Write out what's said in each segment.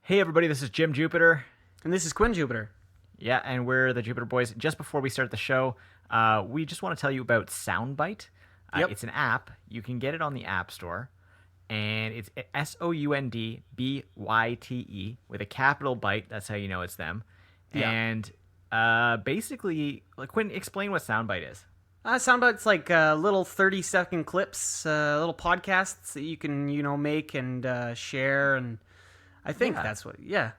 Hey everybody, this is Jim Jupiter. And this is Quinn Jupiter. Yeah, and we're the Jupiter Boys. Just before we start the show, we just want to tell you about Soundbite. Yep. It's an app. You can get it on the App Store. And it's Soundbyte with a capital Byte. That's how you know it's them. Yeah. And basically, Quinn, explain what Soundbite is. Soundbite's like little 30-second clips, little podcasts that you can, make and share. And I think that's what, yeah.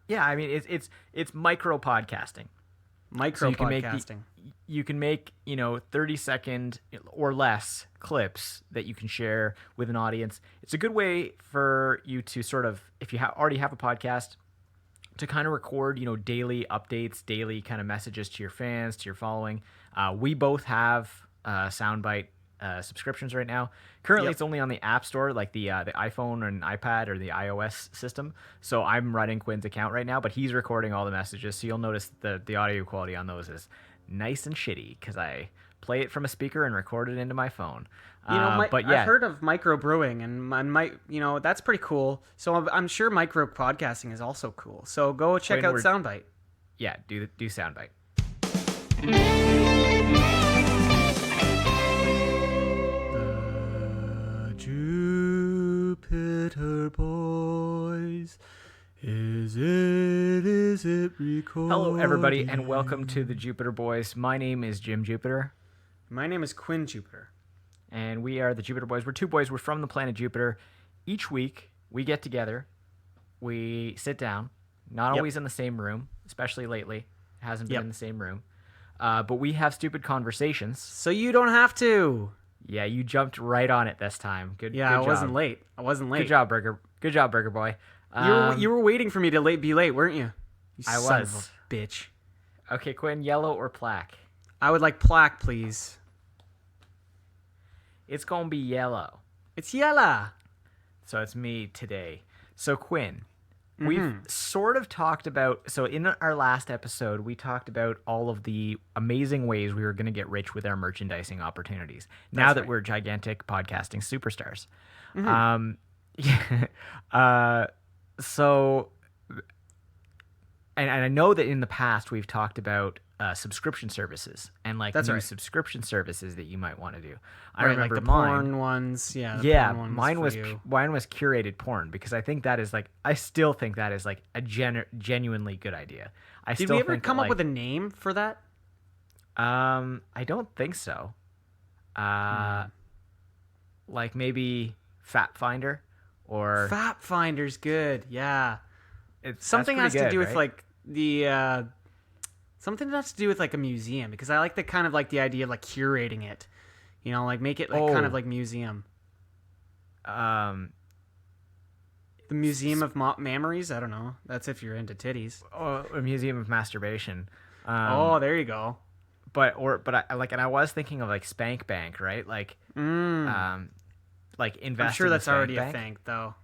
Yeah, I mean, it's micro podcasting. Micro podcasting. You can make 30-second or less clips that you can share with an audience. It's a good way for you to sort of, if you already have a podcast, to kind of record daily updates, daily kind of messages to your fans, to your following. We both have Soundbite subscriptions right now. Currently, It's only on the App Store, like the iPhone and iPad or the iOS system. So I'm running Quinn's account right now, but he's recording all the messages. So you'll notice the audio quality on those is nice and shitty because I play it from a speaker and record it into my phone. But yeah, I've heard of micro brewing, and that's pretty cool. So I'm sure micro podcasting is also cool. So go check out Soundbite. Yeah, do Soundbite. Jupiter Boys, is it recording? Hello everybody and welcome to the Jupiter Boys. My name is Jim Jupiter. My name is Quinn Jupiter. And we are the Jupiter Boys. We're two boys. We're from the planet Jupiter. Each week we get together, we sit down, not always in the same room, especially lately. It hasn't been in the same room. But we have stupid conversations. So you don't have to. Yeah, you jumped right on it this time. Good. Yeah, good I job. wasn't late. Good job, Burger. Good job, Burger Boy. You were waiting for me to be late, weren't you? I son was. Of a bitch. Okay, Quinn, yellow or plaque? I would like plaque, please. It's gonna be yellow. It's yellow. So it's me today. So Quinn, we've sort of talked about, so in our last episode, we talked about all of the amazing ways we were going to get rich with our merchandising opportunities. Now that we're gigantic podcasting superstars. So, and I know that in the past we've talked about subscription services and new subscription services that you might want to do. I remember like the mine. Porn ones. Yeah, porn ones mine was curated porn because I think that is I still think that is a genuinely good idea. Did we ever come up with a name for that? I don't think so. Like maybe Fat Finder or Fat Finder's good. Yeah, something has to do with right? something that has to do with a museum, because I like the kind of the idea of curating it, make it kind of like museum. The Museum of Memories. I don't know. That's if you're into titties. Oh, a museum of masturbation. There you go. But I was thinking of Spank Bank, right? Invest. I'm sure in that's already bank. A thing, though.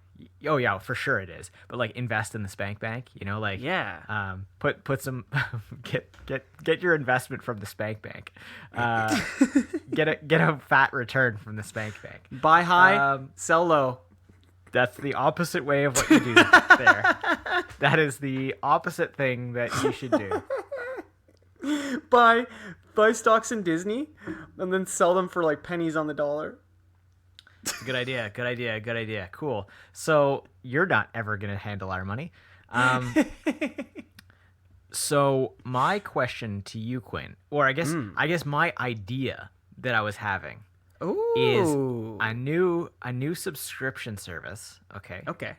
Oh yeah, for sure it is. But invest in the Spank Bank, yeah. Put some get your investment from the Spank Bank. Get a fat return from the Spank Bank. Buy high, sell low. That's the opposite way of what you do there. That is the opposite thing that you should do. Buy stocks in Disney and then sell them for pennies on the dollar. Good idea. Cool. So you're not ever going to handle our money. So my question to you, Quinn, or I guess my idea that I was having is a new subscription service. Okay.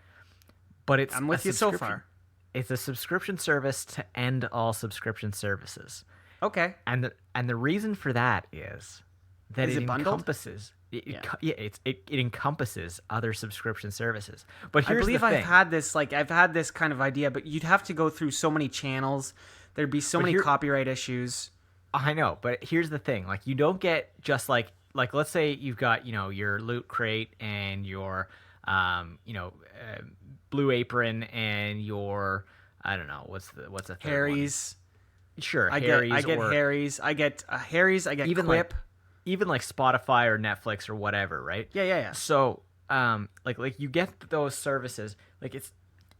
But I'm with you so far. It's a subscription service to end all subscription services. Okay. And the reason for that is that it encompasses. It encompasses other subscription services. But here's the thing. I've had this kind of idea, but you'd have to go through so many channels. There'd be so many copyright issues. I know, but here's the thing. You don't get just let's say you've got, your Loot Crate and your Blue Apron and your, I don't know, what's the third Harry's. One? Sure, I get Harry's. I get Harry's. I get even Quip. Even Spotify or Netflix or whatever, right? Yeah. So, you get those services.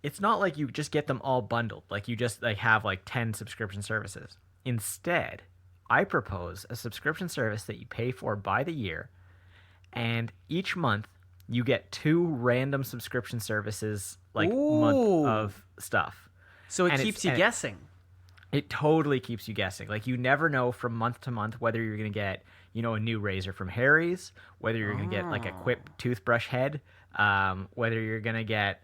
it's not like you just get them all bundled. Like you just like have like 10 subscription services. Instead, I propose a subscription service that you pay for by the year, and each month you get 2 random subscription services like month Ooh. of stuff. So it And keeps you guessing. it totally keeps you guessing. Like you never know from month to month whether you're going to get, a new razor from Harry's, whether you're going to get like a Quip toothbrush head, whether you're going to get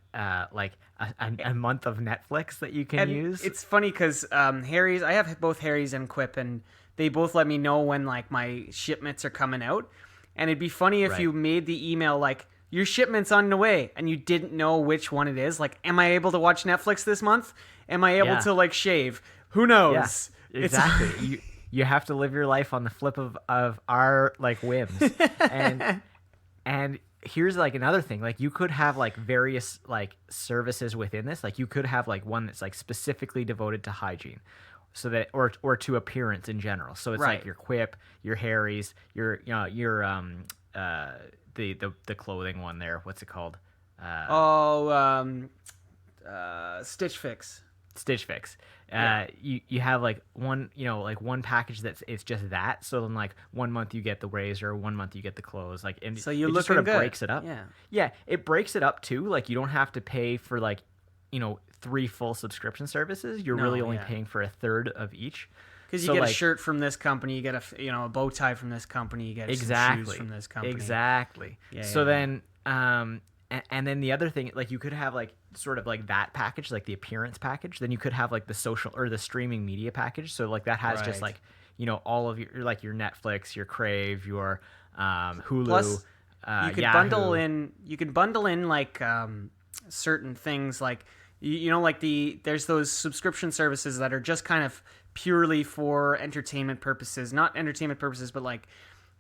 like a month of Netflix that you can use. It's funny because Harry's, I have both Harry's and Quip, and they both let me know when like my shipments are coming out. And it'd be funny if Right. you made the email like, your shipment's on the way, and you didn't know which one it is. Like, am I able to watch Netflix this month? Am I able Yeah. to like shave? Who knows? Yeah, exactly. You have to live your life on the flip of our like whims. And here's like another thing. Like you could have like various like services within this. Like you could have like one that's like specifically devoted to hygiene. So that or to appearance in general. So it's Right. like your Quip, your Harry's, your the clothing one there. What's it called? Stitch Fix. Stitch Fix. Yeah. You have like one, like one package that's it's just that. So then like 1 month you get the razor, 1 month you get the clothes. Like and So you're it just sort of looking good. breaks it up. Yeah. Yeah, it breaks it up too. Like you don't have to pay for like 3 full subscription services. You're No, really only yeah. paying for a third of each. Because you So, get a like, shirt from this company, you get a bow tie from this company, you get some exactly shoes from this company. Exactly. Yeah, So yeah, then and then the other thing, like you could have like sort of like that package, like the appearance package. Then you could have like the social or the streaming media package. So like that has just Right. like all of your like your Netflix, your Crave, your Hulu. Plus, you could Yahoo. bundle in. You can bundle in like certain things, like like there's those subscription services that are just kind of purely for entertainment purposes, not entertainment purposes, but like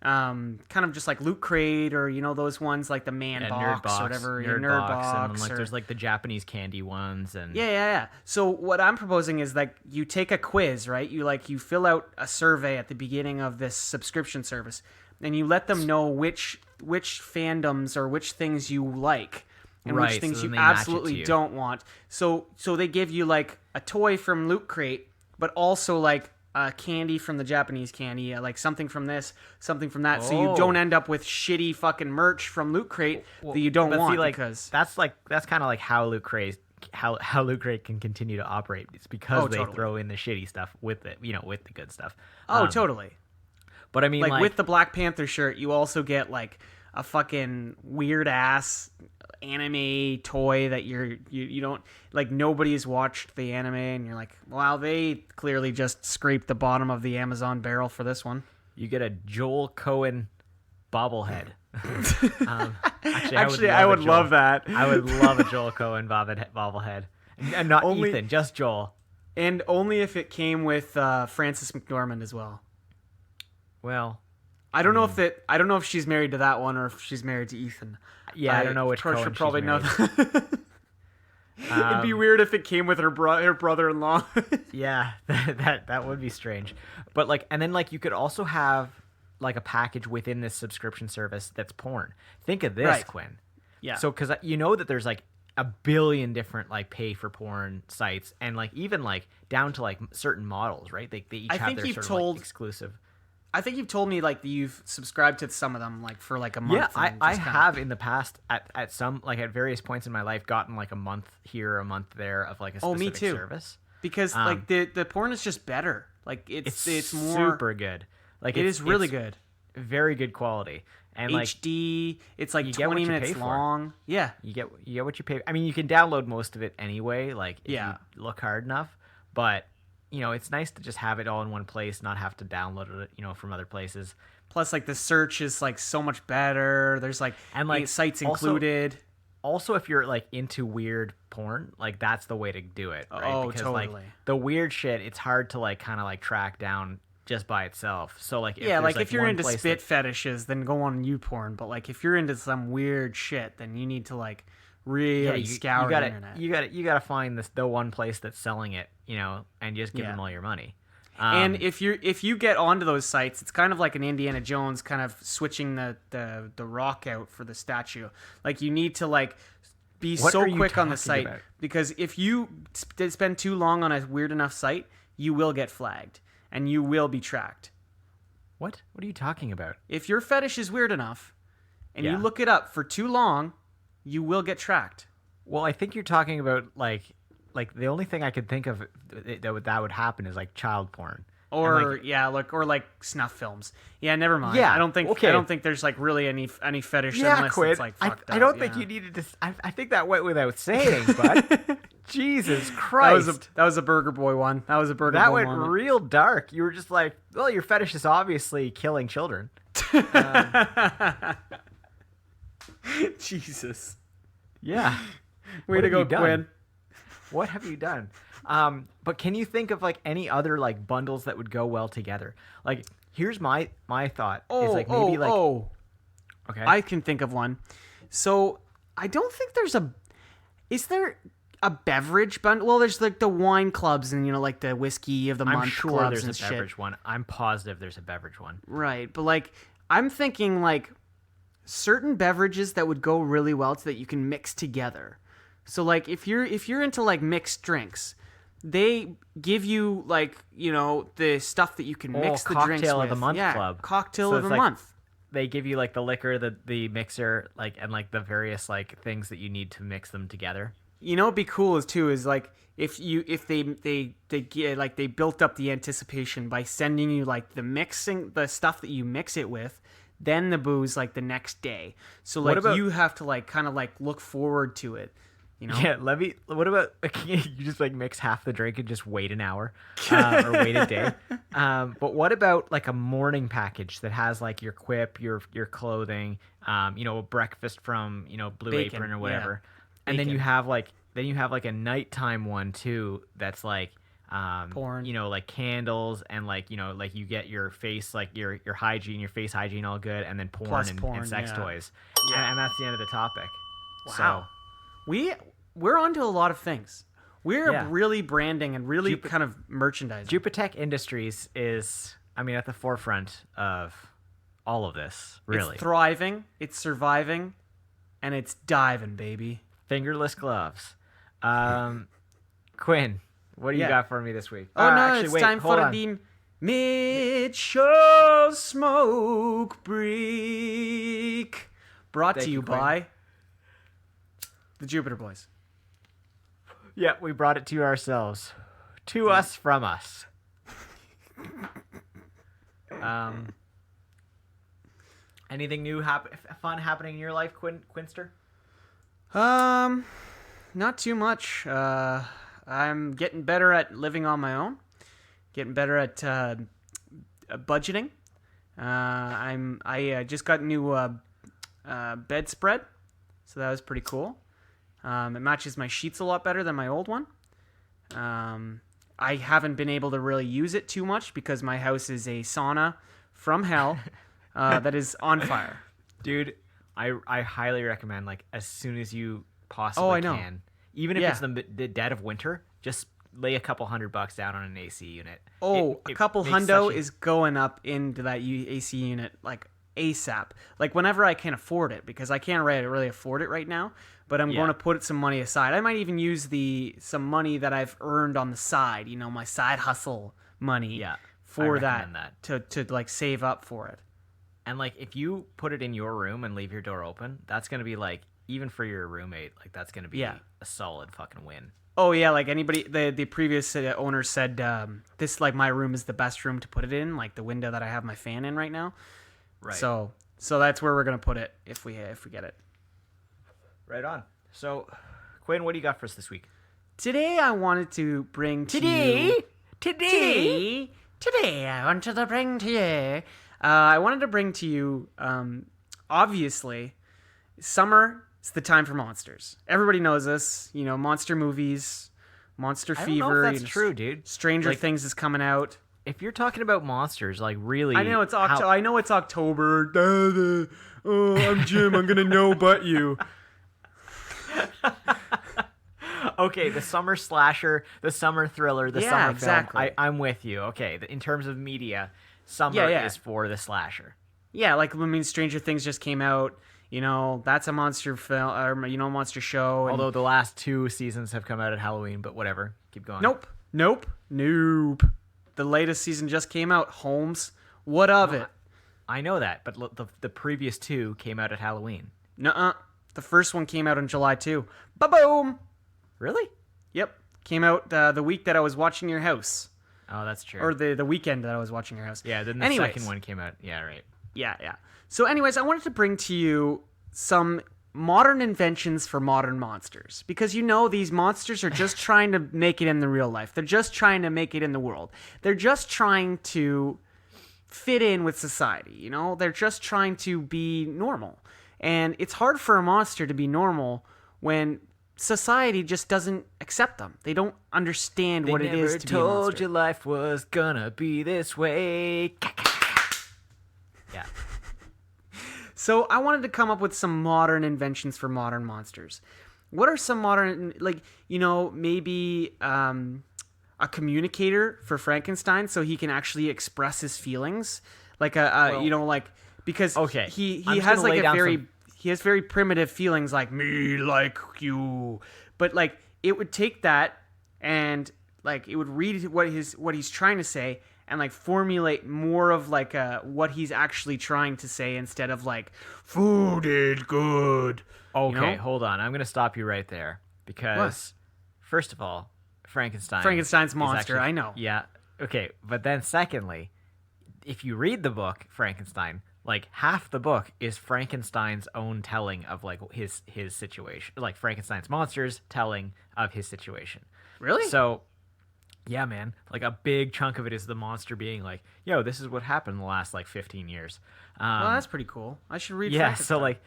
kind of just like Loot Crate or those ones like the Man Box or whatever, Nerd Box, and Box, like or there's like the Japanese candy ones, and yeah. So what I'm proposing is like you take a quiz, right? You fill out a survey at the beginning of this subscription service, and you let them know which fandoms or which things you like and Right, which things so you then they match it to absolutely you. don't want. So they give you like a toy from Loot Crate, but also like candy from the Japanese candy, like something from this, something from that. So you Oh. don't end up with shitty fucking merch from Loot Crate that you don't But want see, like, because that's kind of like how Loot Crate can continue to operate. It's because they totally. throw in the shitty stuff with it, with the good stuff. totally. But I mean, Like with the Black Panther shirt, you also get like a fucking weird ass anime toy that you don't like. Nobody's watched the anime, and you're like, wow, they clearly just scraped the bottom of the Amazon barrel for this one. you get a Joel Cohen bobblehead. Actually, I would love that. I would love a Joel Cohen bobblehead, and not Only- Ethan, just Joel. And only if it came with Frances McDormand as well. Well, I don't know if she's married to that one or if she's married to Ethan. yeah, I don't know which Cohen should she's probably know married. that. It'd be weird if it came with her brother-in-law. Yeah, that would be strange. But like, and then like you could also have like a package within this subscription service that's porn. Think of this, Right. Quinn. Yeah. So because you know that there's like a billion different like pay for porn sites, and like even like down to like certain models, right? They each I have think their you've sort of told- like exclusive. I think you've told me like that you've subscribed to some of them like for like a month. Yeah, I and just kinda- have in the past at some like at various points in my life gotten like a month here, a month there of like a Oh, specific me too. service. because like the porn is just better. Like it's more super good. Like It it's, is really it's good. very good quality, and like HD. It's like you get what 20 you minutes pay for. long. Yeah. you get what you pay. I mean, you can download most of it anyway, like if Yeah. you look hard enough. But it's nice to just have it all in one place, not have to download it, from other places. Plus, like the search is like so much better. There's like And, like, 8 sites also- included. Also, if you're like into weird porn, like that's the way to do it, right? Oh, because totally. like the weird shit, it's hard to like kind of like track down just by itself. So like if Yeah, there's, like if you're one into place spit that- fetishes, then go on YouPorn. But like if you're into some weird shit, then you need to like really scour gotta, the internet. You gotta find the one place that's selling it, and just give Yeah. them all your money. And if you get onto those sites, it's kind of like an Indiana Jones kind of switching the rock out for the statue. Like you need to like be What so are you quick on the talking site about? because if you spend too long on a weird enough site, you will get flagged and you will be tracked. What are you talking about? If your fetish is weird enough and you Yeah. look it up for too long, you will get tracked. Well, I think you're talking about like the only thing I could think of that would happen is like child porn. And, Or like, or like snuff films. Yeah, never mind. Yeah, I don't think okay. there's like really any fetish yeah, unless Quinn. it's like fucked I up. don't think yeah. you needed to. I think that went without saying, but Jesus Christ, That was a Burger Boy one. That was a Burger that Boy went moment. real dark. You were just like, well, your fetish is obviously killing children. Jesus. Yeah. Way What to have go, you done? Quinn. What have you done? But can you think of like any other like bundles that would go well together? Like, here's my thought is like maybe okay. I can think of one. So I don't think is there a beverage bundle? Well, there's like the wine clubs and like the whiskey of the I'm month sure clubs there's and a shit. beverage one. I'm positive there's a beverage one. Right, but like I'm thinking like certain beverages that would go really well so that you can mix together. So like if you're into like mixed drinks, they give you like, the stuff that you can mix the drinks with. Cocktail of the month club. Cocktail So of the it's like- month. They give you like the liquor, the mixer, like and like the various like things that you need to mix them together. What'd be cool is like if they built up the anticipation by sending you like the stuff that you mix it with, then the booze like the next day. So like about- you have to like kind of like look forward to it. Yeah, what about you just like mix half the drink and just wait an hour or wait a day? But what about like a morning package that has like your Quip, your clothing, a breakfast from Blue Bacon, Apron or whatever, yeah. and then Bacon. you have like a nighttime one too that's like Porn. like candles and like like you get your face like your hygiene, your face hygiene all good, and then porn Plus and porn, sex yeah. toys, and that's the end of the topic. Wow. We're onto a lot of things. We're Yeah. really branding and really kind of merchandising. Jupitech Industries is, at the forefront of all of this, really. It's thriving, it's surviving, and it's diving, baby. Fingerless gloves. Quinn, what do you Yeah. got for me this week? Oh no, Actually, it's wait, time hold for on. the mid-show smoke break. Brought Thank to you you, Quinn. by the Jupiter Boys. Yeah, we brought it to ourselves. To us, from us. Anything new, fun happening in your life, Quinster? Not too much. I'm getting better at living on my own. Getting better at budgeting. I just got a new bedspread, so that was pretty cool. It matches my sheets a lot better than my old one. I haven't been able to really use it too much because my house is a sauna from hell that is on fire. Dude, I highly recommend, like, as soon as you possibly I know. can, even if Yeah. it's the dead of winter, just lay a couple $100 down on an AC unit. A couple makes hundo such a- is going up into that AC unit like ASAP. Like whenever I can afford it, because I can't really afford it right now. But I'm Yeah. going to put some money aside. I might even use some money that I've earned on the side. My side hustle money. Yeah, For I that, recommend to like save up for it. And like, if you put it in your room and leave your door open, that's gonna be like, even for your roommate, like that's gonna be Yeah. a solid fucking win. Oh yeah, like anybody, the previous owner said this like my room is the best room to put it in, like the window that I have my fan in right now. Right. So that's where we're gonna put it if we get it. Right on. So, Quinn, what do you got for us this week? Today I wanted to bring to you. Today I wanted to bring to you. I wanted to bring to you. Obviously, summer is the time for monsters. Everybody knows this. Monster movies, monster I don't fever. know if that's true, dude. Stranger Like, Things is coming out. if you're talking about monsters, like really, I know it's October. Oh, I'm Jim. I'm gonna know but you. Okay, the summer slasher, the summer thriller, the Yeah, summer exactly. film. I'm with you. Okay, in terms of media, summer Yeah. is for the slasher. Yeah, like Stranger Things just came out. that's a monster film or monster show. And Although the last 2 seasons have come out at Halloween, but whatever. Keep going. Nope. The latest season just came out, Holmes. What of it? I know that, but the previous 2 came out at Halloween. Nuh-uh. The first one came out in July too. Ba-boom! Really? Yep. Came out the week that I was watching your house. Oh, that's true. Or the weekend that I was watching your house. Yeah, then the second one came out. Yeah, right. Yeah. So anyways, I wanted to bring to you some modern inventions for modern monsters. Because these monsters are just trying to make it in the real life. They're just trying to make it in the world. They're just trying to fit in with society, They're just trying to be normal. And it's hard for a monster to be normal when society just doesn't accept them. They don't understand what it is to be a monster. They never told you life was gonna be this way. Yeah. So I wanted to come up with some modern inventions for modern monsters. What are some modern, maybe a communicator for Frankenstein so he can actually express his feelings? Because he has like he has very primitive feelings like me like you, but like it would take that and like it would read what he's trying to say and like formulate more of like what he's actually trying to say instead of like food is good. Okay, hold on. I'm going to stop you right there because first of all, Frankenstein's monster, actually, I know. Yeah. Okay, but then secondly, if you read the book Frankenstein, like half the book is Frankenstein's own telling of like his situation, like Frankenstein's monsters telling of his situation. Really? So, yeah, man, like a big chunk of it is the monster being like, "Yo, this is what happened in the last like 15 years." Well, that's pretty cool. I should read. Yeah, Frankenstein. so like,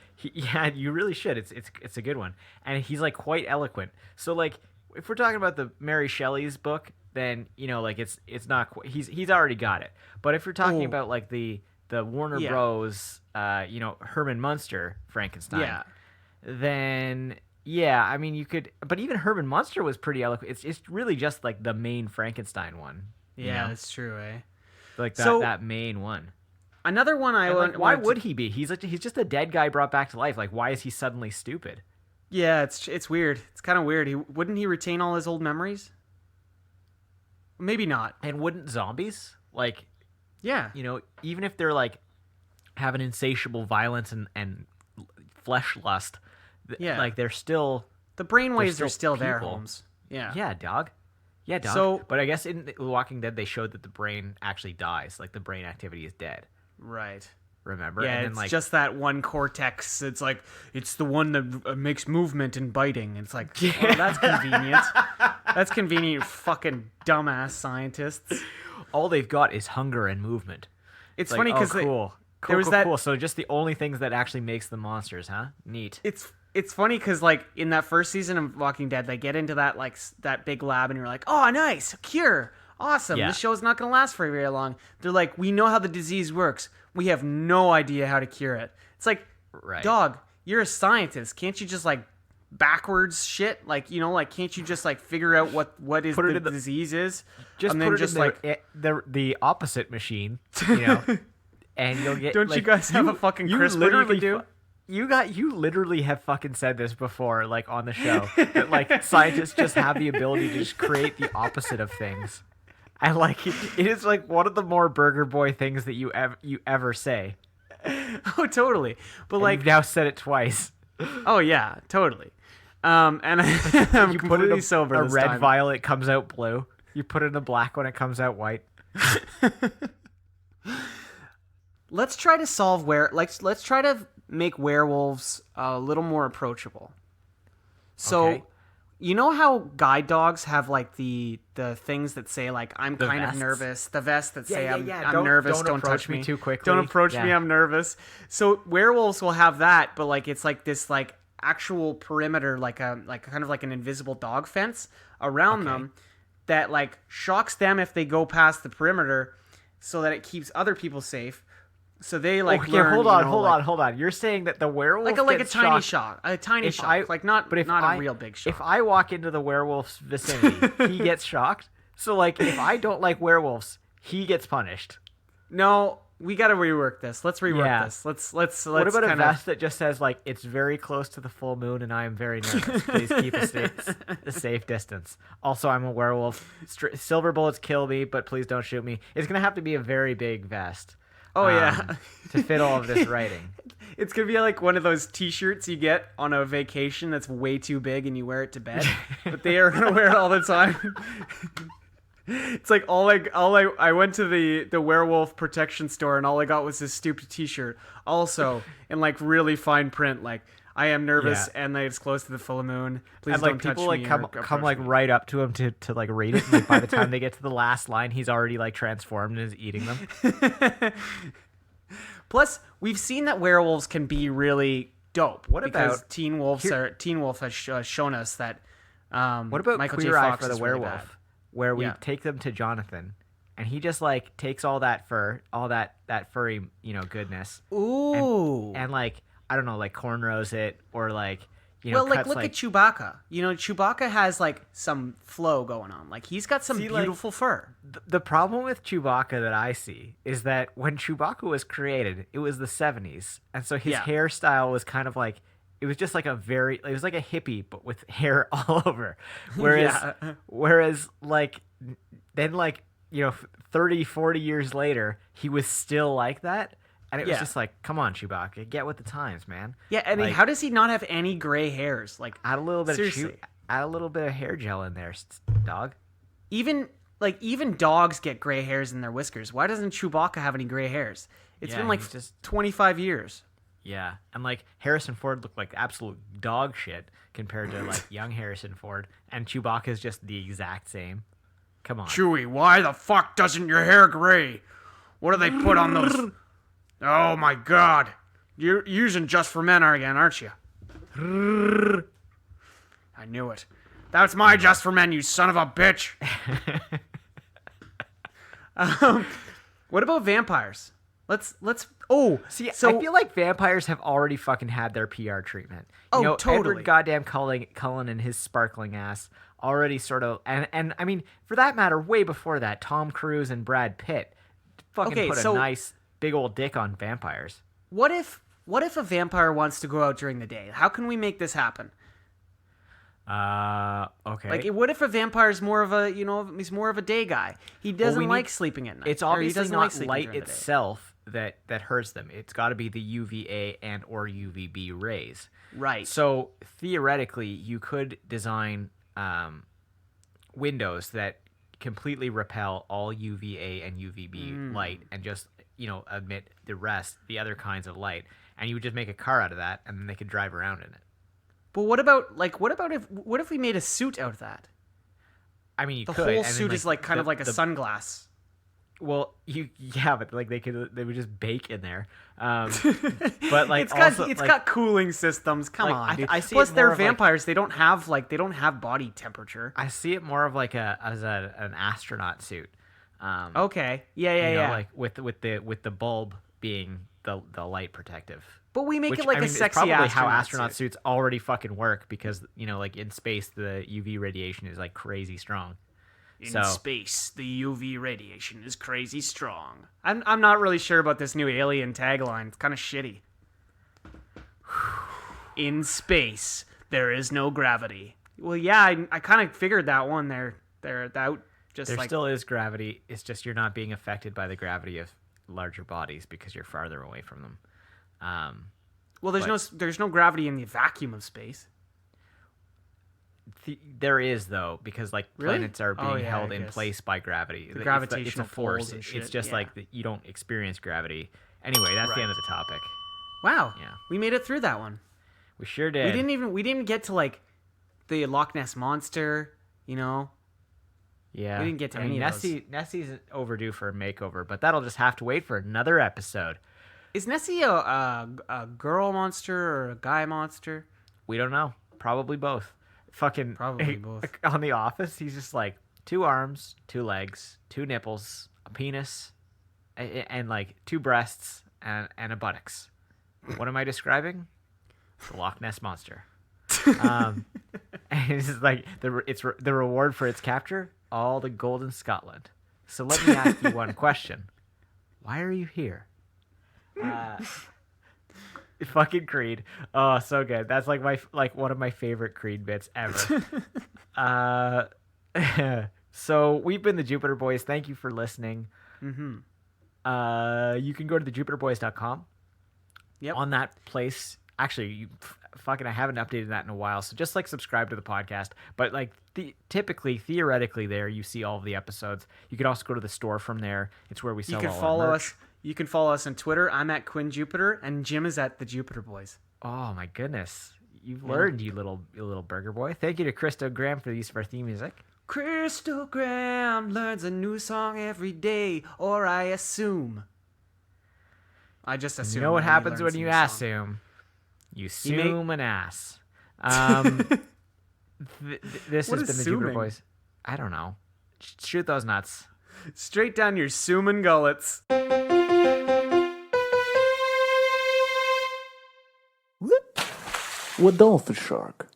you really should. It's a good one, and he's like quite eloquent. So like, if we're talking about the Mary Shelley's book, then like it's not he's already got it. But if you're talking about like the Warner Bros. Herman Munster Frankenstein, then I mean you could, but even Herman Munster was pretty eloquent. It's really just like the main Frankenstein one. Yeah, that's true, eh? Like that main one. Another one why would he be? He's just a dead guy brought back to life. Like why is he suddenly stupid? Yeah, it's weird. It's kind of weird. Wouldn't he retain all his old memories? Maybe not. And wouldn't zombies like? Yeah. Even if they're like have an insatiable violence and flesh lust, like they're still the brainwaves are still people. There, Holmes. Yeah. Yeah, dog. So, but I guess in The Walking Dead they showed that the brain actually dies, like the brain activity is dead. Right. Remember? Yeah, and then, it's just that one cortex. It's like it's the one that makes movement and biting. It's like, oh, that's convenient. That's convenient, you fucking dumbass scientists. All they've got is hunger and movement. It's funny because cool. So just the only things that actually makes the monsters, huh? Neat. It's funny because like in that first season of Walking Dead, they get into that like that big lab, and you're like, oh, nice, cure, awesome. Yeah. This show's not gonna last for very long. They're like, we know how the disease works. We have no idea how to cure it. It's like, dog, you're a scientist. Can't you just like backwards shit? Like can't you just like figure out what is the disease is? Just put it in the opposite machine, and you'll get. Don't you guys have a fucking CRISPR you can do? You literally have fucking said this before, like on the show, that like scientists just have the ability to just create the opposite of things, and like it is like one of the more Burger Boy things that you ever say. Oh, totally. But like you've now said it twice. Oh yeah, totally. And I'm you completely put it sober. A this red time. vial, it comes out blue. You put it in a black one, it comes out white. Let's try to solve let's try to make werewolves a little more approachable. So, Okay. You know how guide dogs have like the things that say like I'm The kind vests? of nervous. The vests that say I'm Don't- nervous. don't Don't approach touch me too quickly. Don't approach me. Yeah. I'm nervous. So werewolves will have that, but like it's like this like actual perimeter, like kind of like an invisible dog fence around them that like shocks them if they go past the perimeter, so that it keeps other people safe. So they like learn, hold on. You're saying that the werewolf like a gets tiny shocked. shock, a tiny shock, like not a real big shock. If I walk into the werewolf's vicinity, he gets shocked. So like if I don't like werewolves, he gets punished. No, we got to rework this. Let's rework Yeah. this. Let's What about a kind vest that just says like it's very close to the full moon and I am very nervous. Please keep a safe distance. Also, I'm a werewolf. Silver bullets kill me, but please don't shoot me. It's gonna have to be a very big vest. Oh yeah. To fit all of this writing. It's gonna be like one of those T-shirts you get on a vacation that's way too big and you wear it to bed, but they are gonna wear it all the time. It's like I went to the werewolf protection store and all I got was this stupid T-shirt. Also in like really fine print, like I am nervous and it's close to the full moon. Please and like don't touch people me. like come like right up to him to like read it. And, like by the time they get to the last line, he's already like transformed and is eating them. Plus, we've seen that werewolves can be really dope. What because about Teen Wolf has shown us that. What about Michael Queer J. Eye Fox for the is really Werewolf, bad. where we take them to Jonathan, and he just like takes all that fur, all that furry, goodness, Ooh, and like I don't know, like cornrows it or like well, like cuts, look at Chewbacca. Chewbacca has like some flow going on. Like he's got some beautiful fur. The problem with Chewbacca that I see is that when Chewbacca was created, it was the 70s, and so his hairstyle was kind of like. It was just like it was like a hippie, but with hair all over. Whereas like, then like, 30, 40 years later, he was still like that. And it was just like, come on, Chewbacca, get with the times, man. Yeah, and like, how does he not have any gray hairs? Like, add a little bit seriously. add a little bit of hair gel in there, dog. Even dogs get gray hairs in their whiskers. Why doesn't Chewbacca have any gray hairs? It's been like just 25 years. Yeah, and like Harrison Ford looked like absolute dog shit compared to like young Harrison Ford, and Chewbacca is just the exact same. Come on, Chewie, why the fuck doesn't your hair gray? What do they put on those? Oh my God, you're using Just for Men again, aren't you? I knew it. That's my Just for Men, you son of a bitch. What about vampires? Let's. Oh, see, I feel like vampires have already fucking had their PR treatment. Totally. Edward goddamn Cullen and his sparkling ass already sort of, and I mean, for that matter, way before that, Tom Cruise and Brad Pitt fucking put a nice big old dick on vampires. What if a vampire wants to go out during the day? How can we make this happen? Okay. Like, what if a vampire is more of a, he's more of a day guy? He doesn't like sleeping at night. It's obviously not like light itself that hurts them. It's got to be the UVA and or UVB rays. Right. So theoretically, you could design windows that completely repel all UVA and UVB light and just emit the other kinds of light, and you would just make a car out of that, and then they could drive around in it. But what if we made a suit out of that? I mean, the whole suit is like kind of like a sunglass. Well, but like they would just bake in there. But like it's got cooling systems. Come on, dude. I see. Plus, they're vampires. They don't have body temperature. I see it more of like an astronaut suit. Okay. Yeah. Like with the bulb being the light protective. But we make it like a sexy it's probably astronaut how astronaut suit. suits already fucking work because like in space the UV radiation is like crazy strong. In space, the UV radiation is crazy strong. I'm not really sure about this new alien tagline. It's kind of shitty. In space, there is no gravity. Well, yeah, I kind of figured that one there. There still is gravity. It's just you're not being affected by the gravity of larger bodies because you're farther away from them. Well, there's no gravity in the vacuum of space. There is though, because like planets are being held in guess. place by gravity. The gravitational it's a force. poles and shit. It's just like you don't experience gravity. Anyway, that's the end of the topic. Wow. Yeah. We made it through that one. We sure did. We didn't get to like the Loch Ness monster. Yeah. We didn't get to any of those. Nessie's overdue for a makeover, but that'll just have to wait for another episode. Is Nessie a girl monster or a guy monster? We don't know. Probably both. Probably both. On The Office, he's just like 2 arms, 2 legs, 2 nipples, a penis, and like 2 breasts and a buttocks. What am I describing? The Loch Ness monster. And it's like the reward for its capture, all the gold in Scotland. So let me ask you one question: Why are you here? Fucking Creed. Oh, so good. That's like one of my favorite Creed bits ever. So we've been the Jupiter Boys. Thank you for listening. Mm-hmm. You can go to thejupiterboys.com. Yep. On that place, actually, I haven't updated that in a while. So just like subscribe to the podcast. But like theoretically, there you see all of the episodes. You could also go to the store from there. It's where we sell. You can all follow our merch. us. You can follow us on Twitter. I'm at Quinn Jupiter, and Jim is at the Jupiter Boys. Oh my goodness, you've learned, you little burger boy. Thank you to Christo Graham for the use of our theme music. Christo Graham learns a new song every day, or I assume. I just assume. You know what that he happens learns when a you new song. assume? You may- assume an ass. This What has been the Jupiter assuming? Boys. I don't know. Shoot those nuts. Straight down your suman gullets. Rodolphe Shark.